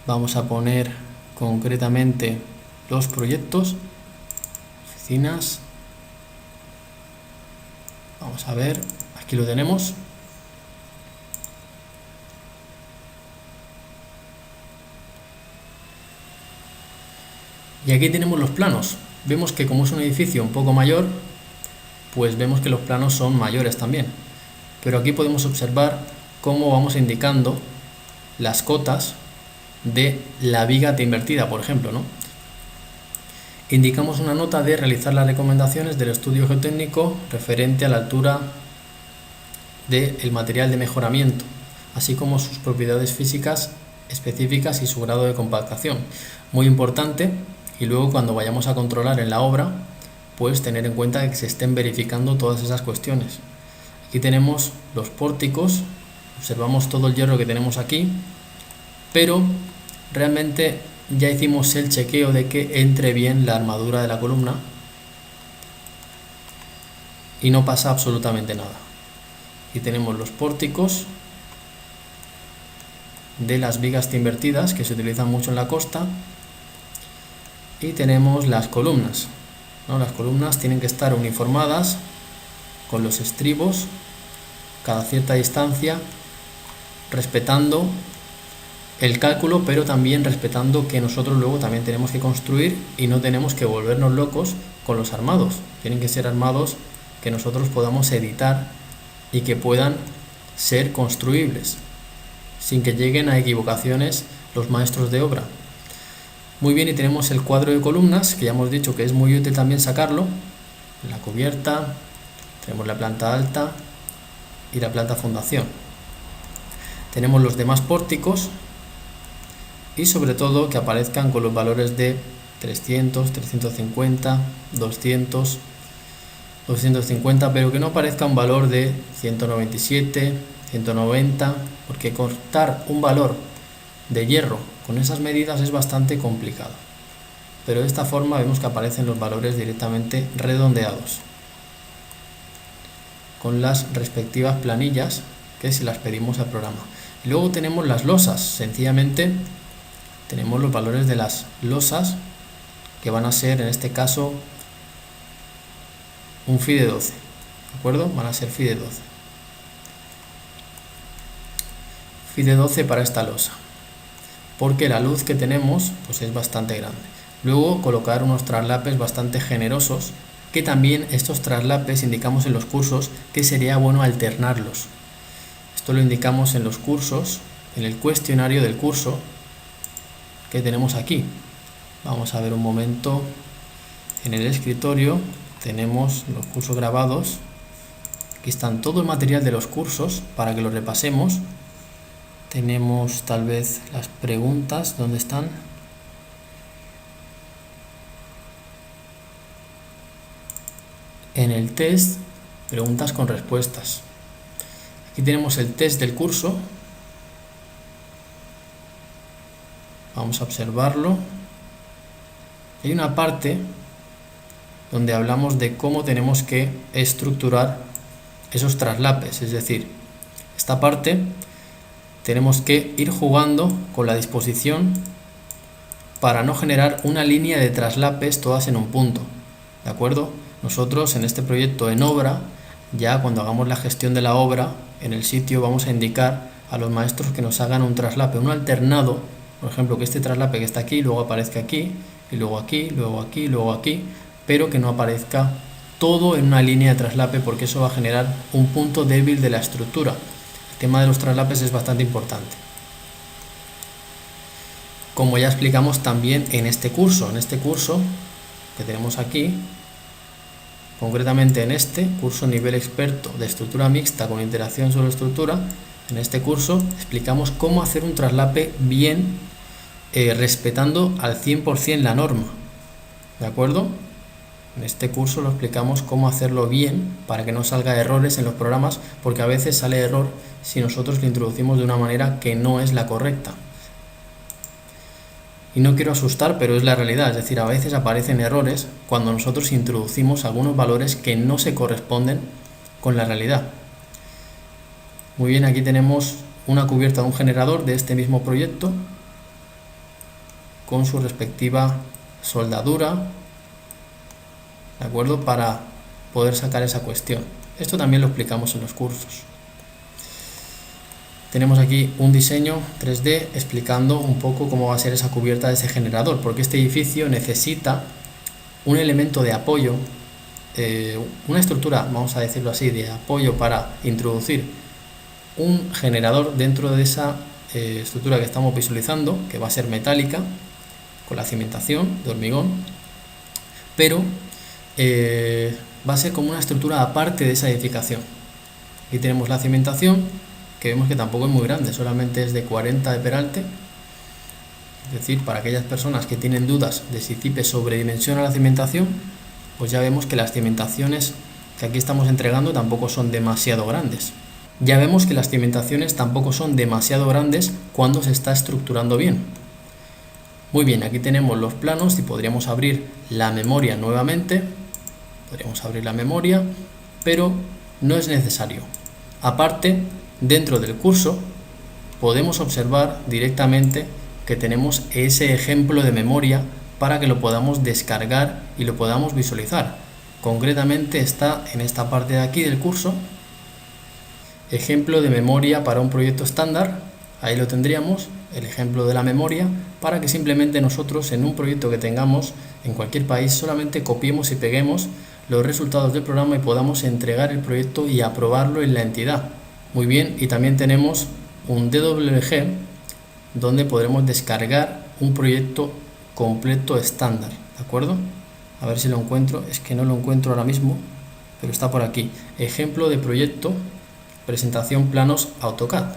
Vamos a poner concretamente los proyectos, oficinas. Vamos a ver, aquí lo tenemos. Y aquí tenemos los planos. Vemos que como es un edificio un poco mayor, pues vemos que los planos son mayores también. Pero aquí podemos observar cómo vamos indicando las cotas de la viga invertida, por ejemplo, ¿no? Indicamos una nota de realizar las recomendaciones del estudio geotécnico referente a la altura del material de mejoramiento, así como sus propiedades físicas específicas y su grado de compactación. Muy importante, y luego cuando vayamos a controlar en la obra, pues tener en cuenta que se estén verificando todas esas cuestiones. Aquí tenemos los pórticos, observamos todo el hierro que tenemos aquí, pero realmente ya hicimos el chequeo de que entre bien la armadura de la columna y no pasa absolutamente nada. Aquí tenemos los pórticos de las vigas invertidas que se utilizan mucho en la costa y tenemos las columnas, ¿no? Las columnas tienen que estar uniformadas con los estribos cada cierta distancia, respetando el cálculo, pero también respetando que nosotros luego también tenemos que construir y no tenemos que volvernos locos con los armados. Tienen que ser armados que nosotros podamos editar y que puedan ser construibles sin que lleguen a equivocaciones los maestros de obra. Muy bien, y tenemos el cuadro de columnas, que ya hemos dicho que es muy útil también sacarlo. La cubierta, tenemos la planta alta y la planta fundación. Tenemos los demás pórticos y sobre todo que aparezcan con los valores de 300, 350, 200. 250, pero que no aparezca un valor de 197, 190, porque cortar un valor de hierro con esas medidas es bastante complicado. Pero de esta forma vemos que aparecen los valores directamente redondeados, con las respectivas planillas que se las pedimos al programa. Y luego tenemos las losas, sencillamente tenemos los valores de las losas, que van a ser en este caso un phi de 12, ¿de acuerdo? Van a ser phi de 12. Phi de 12 para esta losa, porque la luz que tenemos pues es bastante grande. Luego colocar unos traslapes bastante generosos, que también estos traslapes indicamos en los cursos que sería bueno alternarlos. Esto lo indicamos en los cursos, en el cuestionario del curso que tenemos aquí. Vamos a ver un momento, en el escritorio tenemos los cursos grabados. Aquí están todo el material de los cursos para que lo repasemos. Tenemos tal vez las preguntas, ¿dónde están? En el test, preguntas con respuestas. Aquí tenemos el test del curso. Vamos a observarlo. Hay una parte donde hablamos de cómo tenemos que estructurar esos traslapes, es decir, esta parte tenemos que ir jugando con la disposición para no generar una línea de traslapes todas en un punto, ¿de acuerdo? Nosotros en este proyecto en obra, ya cuando hagamos la gestión de la obra, en el sitio vamos a indicar a los maestros que nos hagan un traslape, un alternado, por ejemplo, que este traslape que está aquí, luego aparezca aquí, y luego aquí, luego aquí, luego aquí, pero que no aparezca todo en una línea de traslape, porque eso va a generar un punto débil de la estructura. El tema de los traslapes es bastante importante, como ya explicamos también en este curso que tenemos aquí, concretamente en este curso nivel experto de estructura mixta con interacción sobre estructura. En este curso explicamos cómo hacer un traslape bien, respetando al 100% la norma, ¿de acuerdo? En este curso lo explicamos cómo hacerlo bien para que no salga errores en los programas, porque a veces sale error si nosotros lo introducimos de una manera que no es la correcta. Y no quiero asustar, pero es la realidad, es decir, a veces aparecen errores cuando nosotros introducimos algunos valores que no se corresponden con la realidad. Muy bien, aquí tenemos una cubierta de un generador de este mismo proyecto con su respectiva soldadura, ¿de acuerdo? Para poder sacar esa cuestión. Esto también lo explicamos en los cursos. Tenemos aquí un diseño 3D explicando un poco cómo va a ser esa cubierta de ese generador, porque este edificio necesita un elemento de apoyo, una estructura, vamos a decirlo así, de apoyo para introducir un generador dentro de esa estructura que estamos visualizando, que va a ser metálica, con la cimentación de hormigón, pero va a ser como una estructura aparte de esa edificación. Aquí tenemos la cimentación, que vemos que tampoco es muy grande, solamente es de 40 de peralte, es decir, para aquellas personas que tienen dudas de si CIPE sobredimensiona la cimentación, pues ya vemos que las cimentaciones que aquí estamos entregando tampoco son demasiado grandes. Ya vemos que las cimentaciones tampoco son demasiado grandes cuando se está estructurando bien. Muy bien, aquí tenemos los planos y podríamos abrir la memoria nuevamente, podríamos abrir la memoria, pero no es necesario. Aparte, dentro del curso podemos observar directamente que tenemos ese ejemplo de memoria para que lo podamos descargar y lo podamos visualizar. Concretamente está en esta parte de aquí del curso, ejemplo de memoria para un proyecto estándar. Ahí lo tendríamos, el ejemplo de la memoria, para que simplemente nosotros en un proyecto que tengamos en cualquier país solamente copiemos y peguemos los resultados del programa y podamos entregar el proyecto y aprobarlo en la entidad. Muy bien, y también tenemos un DWG donde podremos descargar un proyecto completo estándar, ¿de acuerdo? A ver si lo encuentro, es que no lo encuentro ahora mismo, pero está por aquí. Ejemplo de proyecto, presentación planos AutoCAD.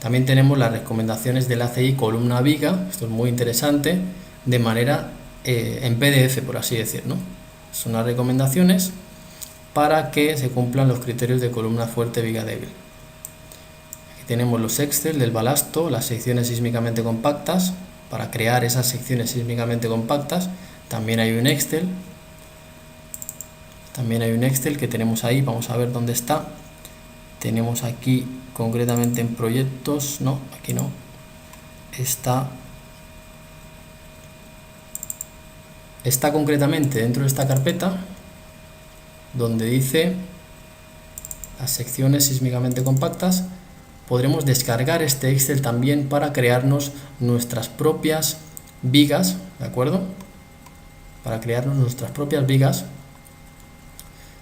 También tenemos las recomendaciones del ACI columna viga, esto es muy interesante, de manera en PDF, por así decir, ¿no? Son las recomendaciones para que se cumplan los criterios de columna fuerte, viga débil. Aquí tenemos los Excel del balasto, las secciones sísmicamente compactas, para crear esas secciones sísmicamente compactas. También hay un Excel. Que tenemos ahí, vamos a ver dónde está. Tenemos aquí concretamente en proyectos, no, aquí no. Está concretamente dentro de esta carpeta donde dice las secciones sísmicamente compactas. Podremos descargar este Excel también para crearnos nuestras propias vigas, ¿de acuerdo? Para crearnos nuestras propias vigas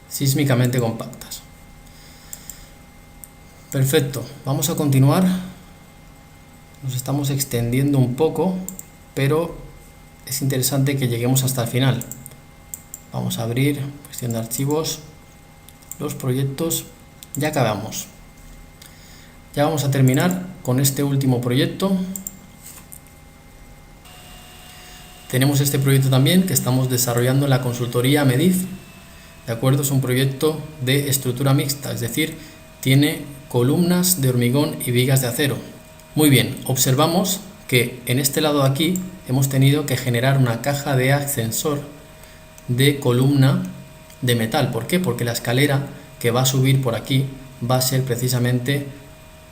sísmicamente compactas. Perfecto, vamos a continuar. Nos estamos extendiendo un poco, pero es interesante que lleguemos hasta el final. Vamos a abrir gestión de archivos, los proyectos, ya acabamos. Ya vamos a terminar con este último proyecto. Tenemos este proyecto también que estamos desarrollando en la consultoría Medif, ¿de acuerdo? Es un proyecto de estructura mixta, es decir, tiene columnas de hormigón y vigas de acero. Muy bien, observamos que en este lado de aquí hemos tenido que generar una caja de ascensor de columna de metal. ¿Por qué? Porque la escalera que va a subir por aquí va a ser precisamente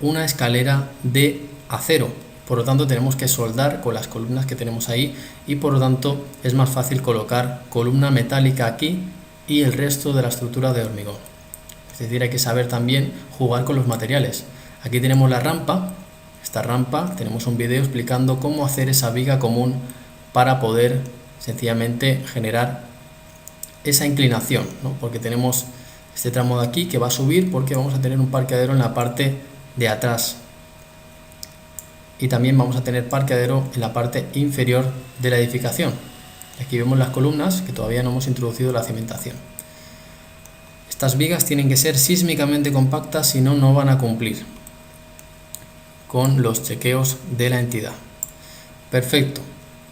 una escalera de acero. Por lo tanto, tenemos que soldar con las columnas que tenemos ahí y por lo tanto es más fácil colocar columna metálica aquí y el resto de la estructura de hormigón. Es decir, hay que saber también jugar con los materiales. Aquí tenemos la rampa. Esta rampa, tenemos un vídeo explicando cómo hacer esa viga común para poder sencillamente generar esa inclinación, ¿no? Porque tenemos este tramo de aquí que va a subir porque vamos a tener un parqueadero en la parte de atrás y también vamos a tener parqueadero en la parte inferior de la edificación. Aquí vemos las columnas que todavía no hemos introducido la cimentación. Estas vigas tienen que ser sísmicamente compactas, si no, no van a cumplir con los chequeos de la entidad. Perfecto,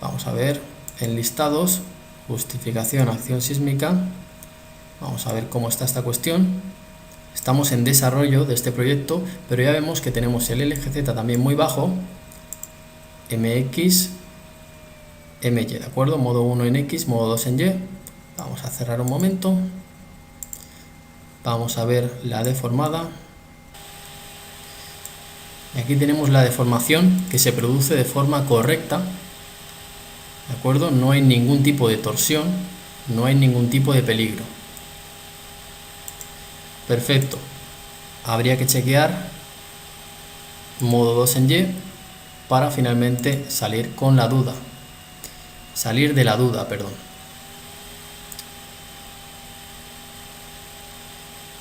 vamos a ver enlistados, justificación, acción sísmica. Vamos a ver cómo está esta cuestión. Estamos en desarrollo de este proyecto, pero ya vemos que tenemos el LGZ también muy bajo, MX, MY, ¿de acuerdo? Modo 1 en X, modo 2 en Y. Vamos a cerrar un momento. Vamos a ver la deformada. Y aquí tenemos la deformación que se produce de forma correcta, ¿de acuerdo? No hay ningún tipo de torsión, no hay ningún tipo de peligro. Perfecto. Habría que chequear modo 2 en Y para finalmente salir con la duda. Salir de la duda, perdón.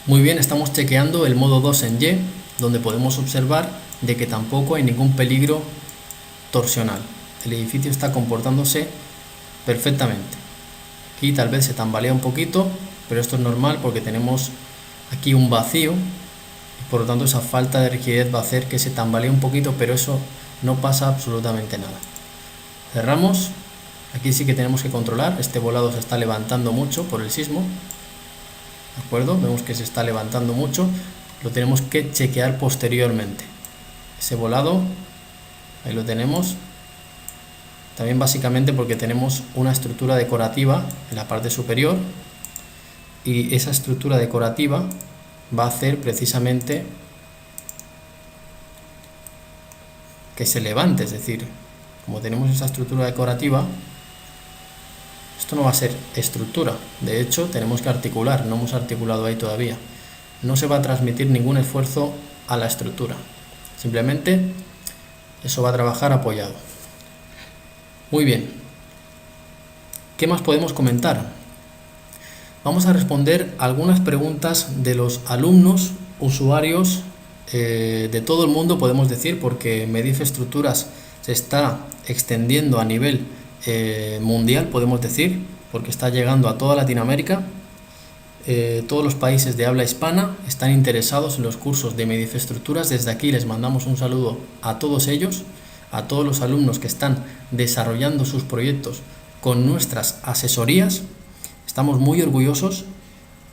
Muy bien, estamos chequeando el modo 2 en Y, donde podemos observar de que tampoco hay ningún peligro torsional. El edificio está comportándose perfectamente. Aquí tal vez se tambalea un poquito, pero esto es normal porque tenemos aquí un vacío y por lo tanto esa falta de rigidez va a hacer que se tambalee un poquito, pero eso no pasa absolutamente nada. Cerramos. Aquí sí que tenemos que controlar. Este volado se está levantando mucho por el sismo, ¿de acuerdo? Vemos que se está levantando mucho. Lo tenemos que chequear posteriormente. Ese volado, ahí lo tenemos. También básicamente porque tenemos una estructura decorativa en la parte superior y esa estructura decorativa va a hacer precisamente que se levante, es decir, como tenemos esa estructura decorativa, esto no va a ser estructura, de hecho tenemos que articular, no hemos articulado ahí todavía, no se va a transmitir ningún esfuerzo a la estructura, simplemente eso va a trabajar apoyado. Muy bien, ¿qué más podemos comentar? Vamos a responder algunas preguntas de los alumnos, usuarios de todo el mundo, podemos decir, porque Medif Estructuras se está extendiendo a nivel mundial, podemos decir, porque está llegando a toda Latinoamérica. Todos los países de habla hispana están interesados en los cursos de Medif Estructuras. Desde aquí les mandamos un saludo a todos ellos, a todos los alumnos que están desarrollando sus proyectos con nuestras asesorías. Estamos muy orgullosos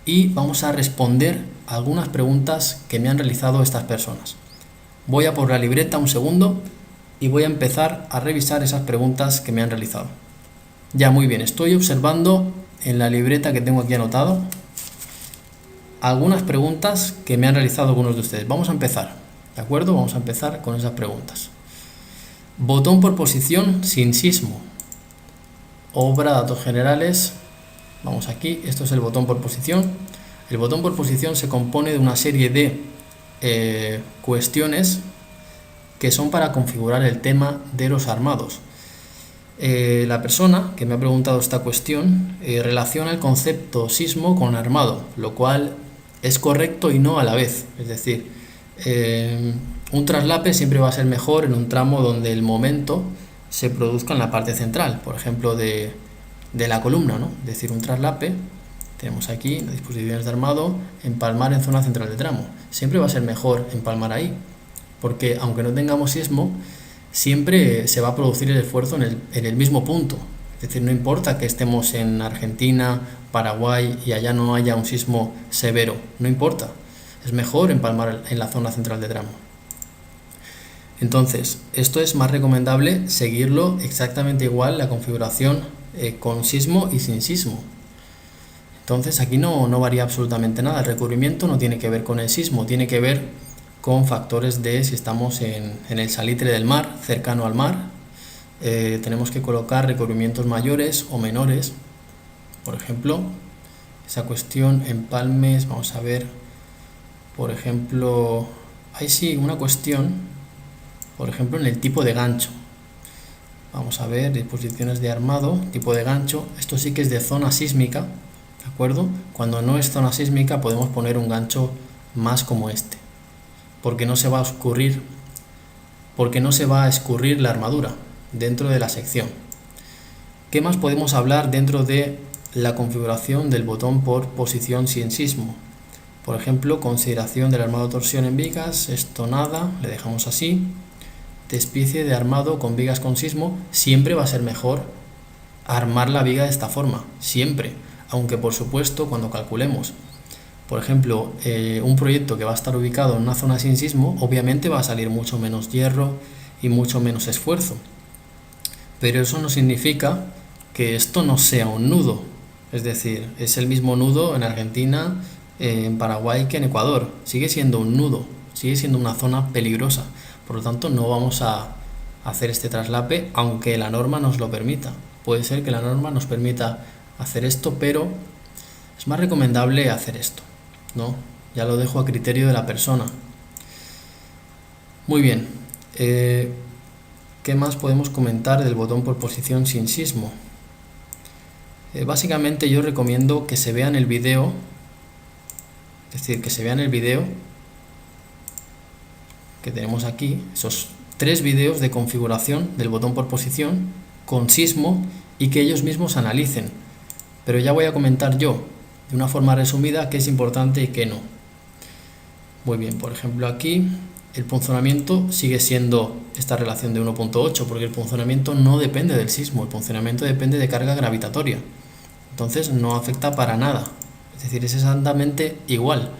y vamos a responder algunas preguntas que me han realizado estas personas. Voy a por la libreta un segundo y voy a empezar a revisar esas preguntas que me han realizado. Ya, muy bien, estoy observando en la libreta que tengo aquí anotado algunas preguntas que me han realizado algunos de ustedes. Vamos a empezar, ¿de acuerdo? Vamos a empezar con esas preguntas. Botón por posición sin sismo. Obra, datos generales. Vamos aquí, esto es el botón por posición. El botón por posición se compone de una serie de cuestiones que son para configurar el tema de los armados. La persona que me ha preguntado esta cuestión relaciona el concepto sismo con armado, lo cual es correcto y no a la vez. Es decir, un traslape siempre va a ser mejor en un tramo donde el momento se produzca en la parte central, por ejemplo de la columna, ¿no? Es decir, un traslape, tenemos aquí las disposiciones de armado, empalmar en zona central de tramo. Siempre va a ser mejor empalmar ahí, porque aunque no tengamos sismo, siempre se va a producir el esfuerzo en el mismo punto. Es decir, no importa que estemos en Argentina, Paraguay y allá no haya un sismo severo, no importa. Es mejor empalmar en la zona central de tramo. Entonces, esto es más recomendable seguirlo exactamente igual, la configuración con sismo y sin sismo. Entonces, aquí no varía absolutamente nada. El recubrimiento no tiene que ver con el sismo, tiene que ver con factores de si estamos en el salitre del mar, cercano al mar. Tenemos que colocar recubrimientos mayores o menores. Por ejemplo, esa cuestión, empalmes, vamos a ver, por ejemplo, ahí sí, una cuestión, por ejemplo, en el tipo de gancho. Vamos a ver, disposiciones de armado, tipo de gancho, esto sí que es de zona sísmica, ¿de acuerdo? Cuando no es zona sísmica podemos poner un gancho más como este, porque no se va a escurrir la armadura dentro de la sección. ¿Qué más podemos hablar dentro de la configuración del botón por posición sin sismo? Por ejemplo, consideración del armado torsión en vigas, esto nada, le dejamos así. Despiece de armado con vigas con sismo, siempre va a ser mejor armar la viga de esta forma, siempre, aunque por supuesto cuando calculemos, por ejemplo, un proyecto que va a estar ubicado en una zona sin sismo, obviamente va a salir mucho menos hierro y mucho menos esfuerzo, pero eso no significa que esto no sea un nudo, es decir, es el mismo nudo en Argentina, en Paraguay que en Ecuador, sigue siendo un nudo, sigue siendo una zona peligrosa. Por lo tanto, no vamos a hacer este traslape, aunque la norma nos lo permita. Puede ser que la norma nos permita hacer esto, pero es más recomendable hacer esto, ¿no? Ya lo dejo a criterio de la persona. Muy bien. ¿Qué más podemos comentar del botón por posición sin sismo? Básicamente yo recomiendo que se vean el vídeo, es decir, que se vean el vídeo que tenemos aquí, esos 3 vídeos de configuración del botón por posición con sismo y que ellos mismos analicen. Pero ya voy a comentar yo, de una forma resumida, qué es importante y qué no. Muy bien, por ejemplo aquí el punzonamiento sigue siendo esta relación de 1.8 porque el punzonamiento no depende del sismo, el punzonamiento depende de carga gravitatoria. Entonces no afecta para nada, es decir, es exactamente igual.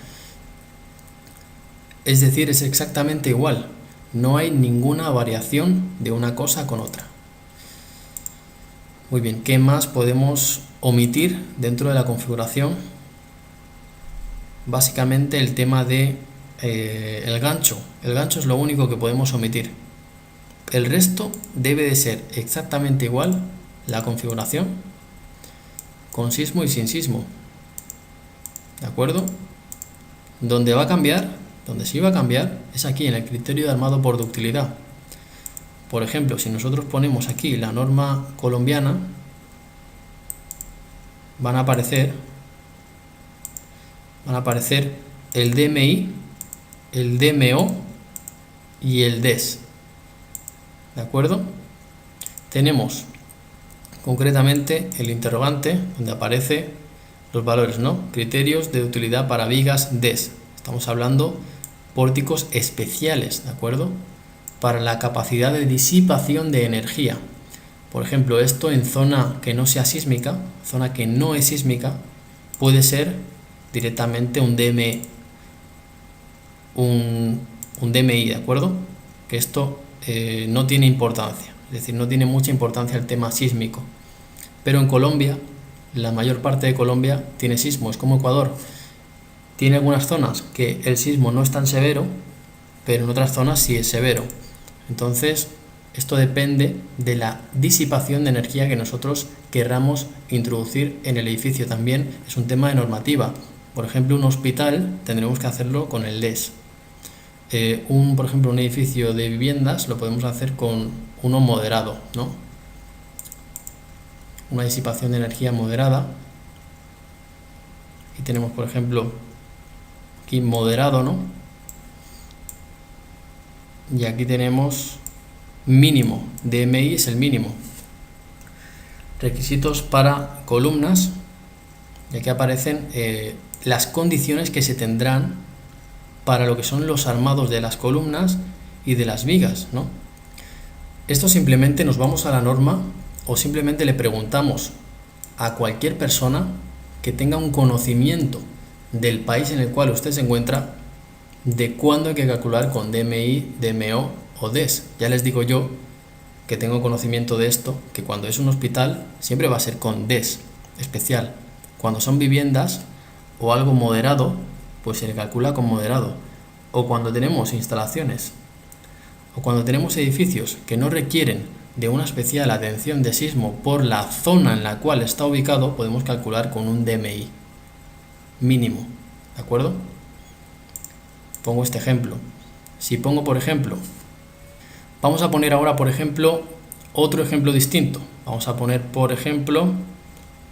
Es decir, es exactamente igual, no hay ninguna variación de una cosa con otra. Muy bien, ¿qué más podemos omitir dentro de la configuración? Básicamente el tema de el gancho. El gancho es lo único que podemos omitir. El resto debe de ser exactamente igual la configuración con sismo y sin sismo. ¿De acuerdo? Donde va a cambiar, donde sí va a cambiar, es aquí en el criterio de armado por ductilidad. Por ejemplo, si nosotros ponemos aquí la norma colombiana, van a aparecer el DMI, el DMO y el DES. ¿De acuerdo? Tenemos concretamente el interrogante donde aparece los valores, ¿no? Criterios de utilidad para vigas DES. Estamos hablando pórticos especiales, ¿de acuerdo? Para la capacidad de disipación de energía. Por ejemplo, esto en zona que no sea sísmica, zona que no es sísmica, puede ser directamente un DMI, ¿de acuerdo? Que esto no tiene importancia, es decir, no tiene mucha importancia el tema sísmico. Pero en Colombia, la mayor parte de Colombia tiene sismo, es como Ecuador. Tiene algunas zonas que el sismo no es tan severo, pero en otras zonas sí es severo. Entonces, esto depende de la disipación de energía que nosotros querramos introducir en el edificio. También es un tema de normativa. Por ejemplo, un hospital tendremos que hacerlo con el DES. Por ejemplo, un edificio de viviendas lo podemos hacer con uno moderado, ¿no? Una disipación de energía moderada. Y tenemos, por ejemplo, aquí moderado, ¿no? Y aquí tenemos mínimo, DMI es el mínimo. Requisitos para columnas, y aquí aparecen las condiciones que se tendrán para lo que son los armados de las columnas y de las vigas, ¿no? Esto simplemente nos vamos a la norma o simplemente le preguntamos a cualquier persona que tenga un conocimiento del país en el cual usted se encuentra de cuándo hay que calcular con DMI, DMO o DES. Ya les digo yo que tengo conocimiento de esto, que cuando es un hospital siempre va a ser con DES especial. Cuando son viviendas o algo moderado, pues se le calcula con moderado. O cuando tenemos instalaciones o cuando tenemos edificios que no requieren de una especial atención de sismo por la zona en la cual está ubicado, podemos calcular con un DMI mínimo, ¿de acuerdo? Pongo este ejemplo. Si pongo, por ejemplo, vamos a poner ahora, por ejemplo, otro ejemplo distinto. Vamos a poner, por ejemplo,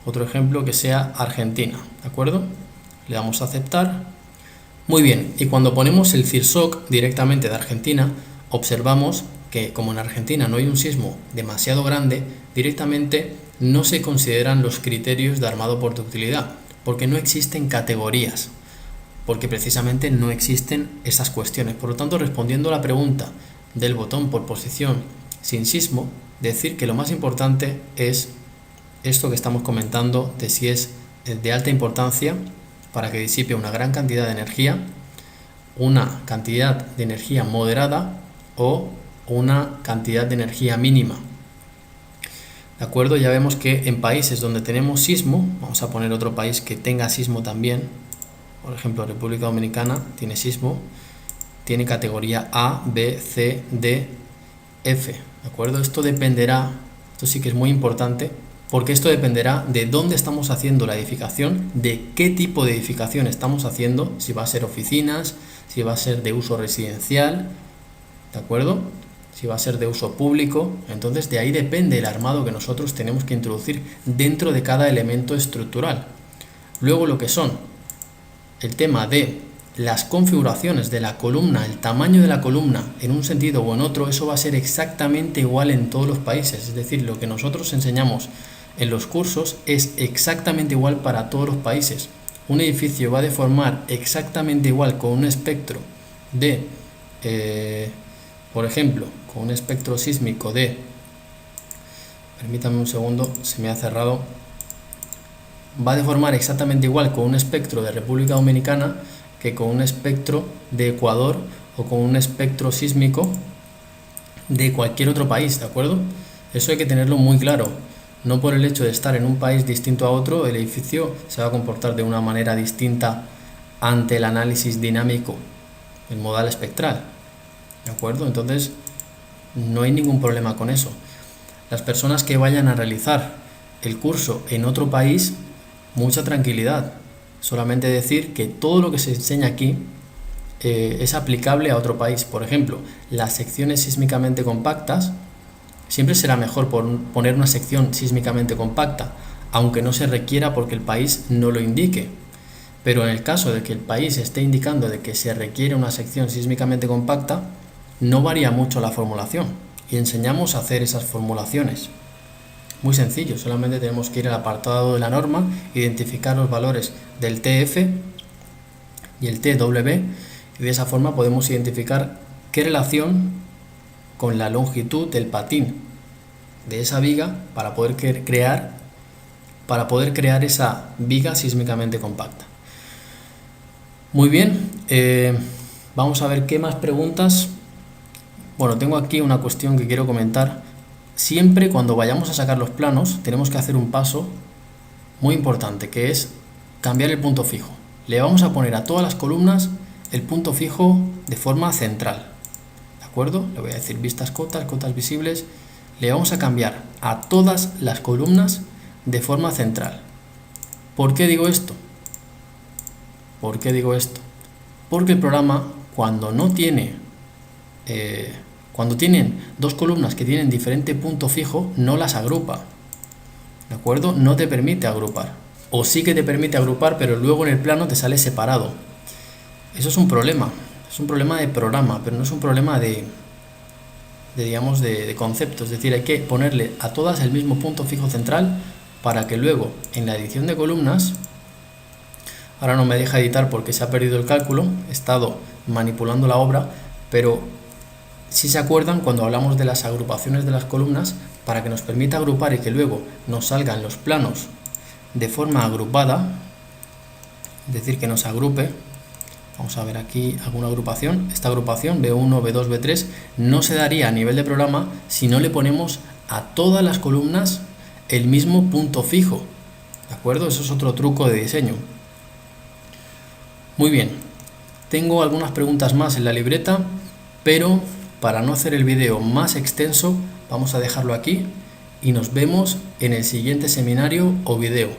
otro ejemplo que sea Argentina, ¿de acuerdo? Le damos a aceptar. Muy bien, y cuando ponemos el CIRSOC directamente de Argentina, observamos que como en Argentina no hay un sismo demasiado grande, directamente no se consideran los criterios de armado por ductilidad, porque no existen categorías, porque precisamente no existen esas cuestiones. Por lo tanto, respondiendo a la pregunta del botón por posición sin sismo, decir que lo más importante es esto que estamos comentando de si es de alta importancia para que disipe una gran cantidad de energía, una cantidad de energía moderada o una cantidad de energía mínima. ¿De acuerdo? Ya vemos que en países donde tenemos sismo, vamos a poner otro país que tenga sismo también, por ejemplo República Dominicana tiene sismo, tiene categoría A, B, C, D, F, ¿de acuerdo? Esto dependerá, esto sí que es muy importante, porque esto dependerá de dónde estamos haciendo la edificación, de qué tipo de edificación estamos haciendo, si va a ser oficinas, si va a ser de uso residencial, ¿de acuerdo? Si va a ser de uso público. Entonces de ahí depende el armado que nosotros tenemos que introducir dentro de cada elemento estructural. Luego lo que son el tema de las configuraciones de la columna, el tamaño de la columna en un sentido o en otro, eso va a ser exactamente igual en todos los países. Es decir, lo que nosotros enseñamos en los cursos es exactamente igual para todos los países. Un edificio va a deformar exactamente igual con un espectro de, por ejemplo, con un espectro sísmico de, permítame un segundo, se me ha cerrado, va a deformar exactamente igual con un espectro de República Dominicana que con un espectro de Ecuador o con un espectro sísmico de cualquier otro país, ¿de acuerdo? Eso hay que tenerlo muy claro. No por el hecho de estar en un país distinto a otro, el edificio se va a comportar de una manera distinta ante el análisis dinámico, el modal espectral, ¿de acuerdo? Entonces, no hay ningún problema con eso. Las personas que vayan a realizar el curso en otro país, mucha tranquilidad. Solamente decir que todo lo que se enseña aquí es aplicable a otro país. Por ejemplo, las secciones sísmicamente compactas, siempre será mejor poner una sección sísmicamente compacta, aunque no se requiera porque el país no lo indique. Pero en el caso de que el país esté indicando de que se requiere una sección sísmicamente compacta, no varía mucho la formulación y enseñamos a hacer esas formulaciones. Muy sencillo, solamente tenemos que ir al apartado de la norma, identificar los valores del TF y el TW y de esa forma podemos identificar qué relación con la longitud del patín de esa viga para poder crear esa viga sísmicamente compacta. Muy bien, vamos a ver qué más preguntas. Bueno, tengo aquí una cuestión que quiero comentar. Siempre cuando vayamos a sacar los planos tenemos que hacer un paso muy importante, que es cambiar el punto fijo. Le vamos a poner a todas las columnas el punto fijo de forma central. ¿De acuerdo? Le voy a decir vistas cotas, cotas visibles. Le vamos a cambiar a todas las columnas de forma central. ¿Por qué digo esto? ¿Por qué digo esto? Porque el programa, cuando no tiene, cuando tienen dos columnas que tienen diferente punto fijo, no las agrupa. ¿De acuerdo? No te permite agrupar. O sí que te permite agrupar, pero luego en el plano te sale separado. Eso es un problema. Es un problema de programa, pero no es un problema de concepto. Es decir, hay que ponerle a todas el mismo punto fijo central para que luego en la edición de columnas, ahora no me deja editar porque se ha perdido el cálculo, he estado manipulando la obra, pero si se acuerdan, cuando hablamos de las agrupaciones de las columnas, para que nos permita agrupar y que luego nos salgan los planos de forma agrupada, es decir, que nos agrupe, vamos a ver aquí alguna agrupación. Esta agrupación B1, B2, B3 no se daría a nivel de programa si no le ponemos a todas las columnas el mismo punto fijo. ¿De acuerdo? Eso es otro truco de diseño. Muy bien, tengo algunas preguntas más en la libreta, pero para no hacer el vídeo más extenso, vamos a dejarlo aquí y nos vemos en el siguiente seminario o vídeo.